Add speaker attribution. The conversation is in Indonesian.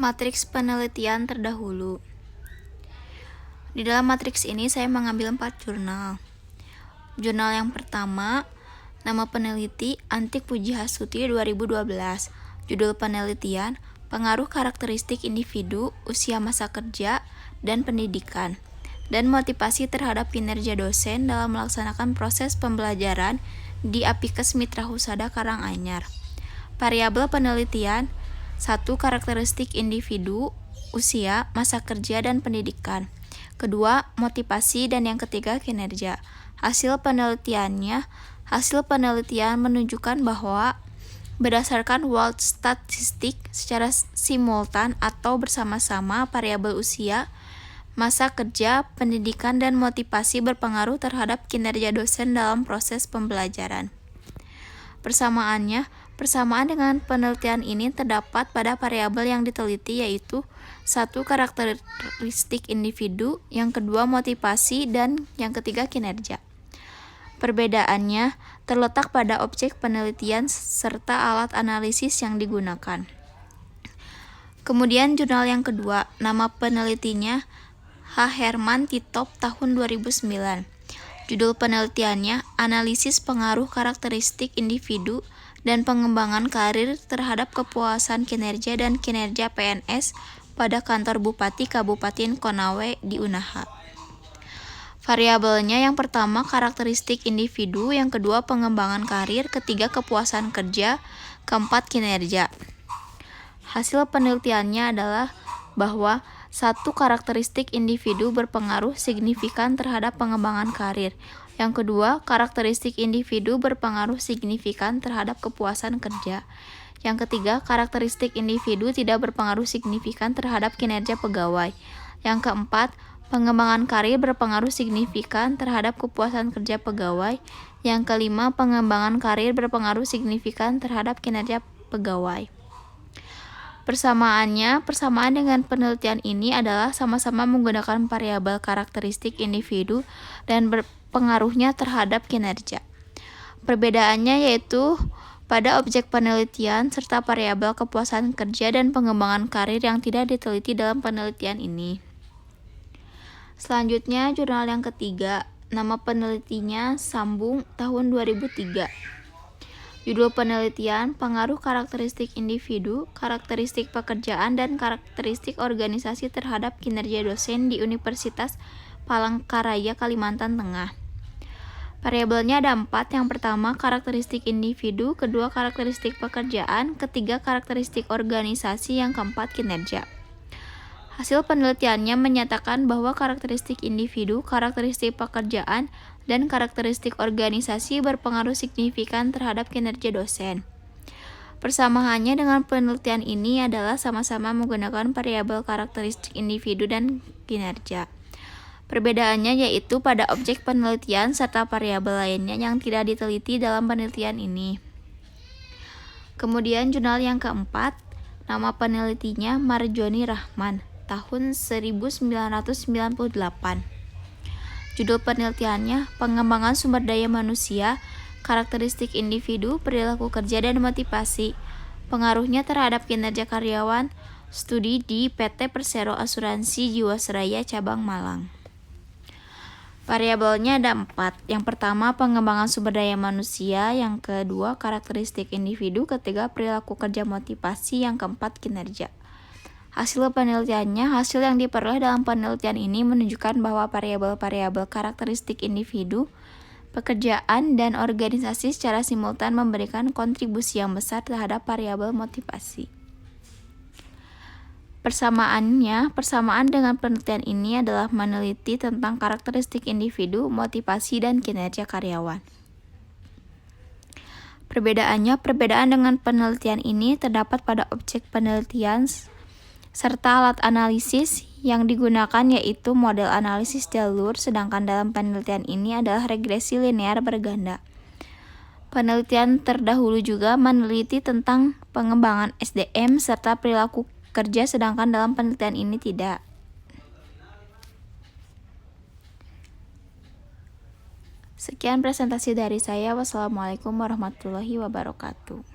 Speaker 1: Matriks penelitian terdahulu. Di dalam matriks ini saya mengambil 4 jurnal. Jurnal yang pertama, nama peneliti Antik Pujihasuti 2012. Judul penelitian, pengaruh karakteristik individu, usia masa kerja, dan pendidikan, dan motivasi terhadap kinerja dosen dalam melaksanakan proses pembelajaran di Apikes Mitra Husada Karanganyar. Variabel penelitian, 1. Karakteristik individu, usia, masa kerja, dan pendidikan. Kedua, motivasi, dan yang ketiga, kinerja. Hasil penelitian menunjukkan bahwa berdasarkan World Statistic secara simultan atau bersama-sama variabel usia, masa kerja, pendidikan, dan motivasi berpengaruh terhadap kinerja dosen dalam proses pembelajaran. Persamaan dengan penelitian ini terdapat pada variabel yang diteliti, yaitu 1. Karakteristik individu, yang kedua motivasi, dan yang ketiga kinerja. Perbedaannya terletak pada objek penelitian serta alat analisis yang digunakan. Kemudian jurnal yang kedua, nama penelitinya H. Herman Titov tahun 2009. Judul penelitiannya Analisis Pengaruh Karakteristik Individu dan Pengembangan Karir terhadap Kepuasan Kinerja dan Kinerja PNS pada Kantor Bupati Kabupaten Konawe di Unaha. Variabelnya yang pertama karakteristik individu, yang kedua pengembangan karir, ketiga kepuasan kerja, keempat kinerja. Hasil penelitiannya adalah bahwa 1. Karakteristik individu berpengaruh signifikan terhadap pengembangan karir. Yang kedua, karakteristik individu berpengaruh signifikan terhadap kepuasan kerja. Yang ketiga, karakteristik individu tidak berpengaruh signifikan terhadap kinerja pegawai. Yang keempat, pengembangan karir berpengaruh signifikan terhadap kepuasan kerja pegawai. Yang kelima, pengembangan karir berpengaruh signifikan terhadap kinerja pegawai. Persamaan dengan penelitian ini adalah sama-sama menggunakan variabel karakteristik individu dan berpengaruhnya terhadap kinerja. Perbedaannya yaitu pada objek penelitian serta variabel kepuasan kerja dan pengembangan karir yang tidak diteliti dalam penelitian ini. Selanjutnya, jurnal yang ketiga, nama penelitinya Sambung tahun 2003. Judul penelitian, pengaruh karakteristik individu, karakteristik pekerjaan, dan karakteristik organisasi terhadap kinerja dosen di Universitas Palangkaraya, Kalimantan Tengah. Variabelnya ada 4, yang pertama karakteristik individu, kedua karakteristik pekerjaan, ketiga karakteristik organisasi, yang keempat kinerja. Hasil penelitiannya menyatakan bahwa karakteristik individu, karakteristik pekerjaan, dan karakteristik organisasi berpengaruh signifikan terhadap kinerja dosen. Persamaannya dengan penelitian ini adalah sama-sama menggunakan variabel karakteristik individu dan kinerja. Perbedaannya yaitu pada objek penelitian serta variabel lainnya yang tidak diteliti dalam penelitian ini. Kemudian jurnal yang keempat, nama penelitinya Marjoni Rahman tahun 1998. Judul penelitiannya Pengembangan Sumber Daya Manusia, Karakteristik Individu, Perilaku Kerja, dan Motivasi, Pengaruhnya terhadap Kinerja Karyawan, Studi di PT Persero Asuransi Jiwasraya Cabang Malang. Variabelnya ada 4. Yang pertama pengembangan sumber daya manusia, yang kedua karakteristik individu, ketiga perilaku kerja motivasi, yang keempat kinerja. Hasil penelitiannya, hasil yang diperoleh dalam penelitian ini menunjukkan bahwa variabel-variabel karakteristik individu, pekerjaan, dan organisasi secara simultan memberikan kontribusi yang besar terhadap variabel motivasi. Persamaan dengan penelitian ini adalah meneliti tentang karakteristik individu, motivasi, dan kinerja karyawan. Perbedaan dengan penelitian ini terdapat pada objek penelitian serta alat analisis yang digunakan, yaitu model analisis jalur, sedangkan dalam penelitian ini adalah regresi linear berganda. Penelitian terdahulu juga meneliti tentang pengembangan SDM serta perilaku kerja, sedangkan dalam penelitian ini tidak. Sekian presentasi dari saya. Wassalamualaikum warahmatullahi wabarakatuh.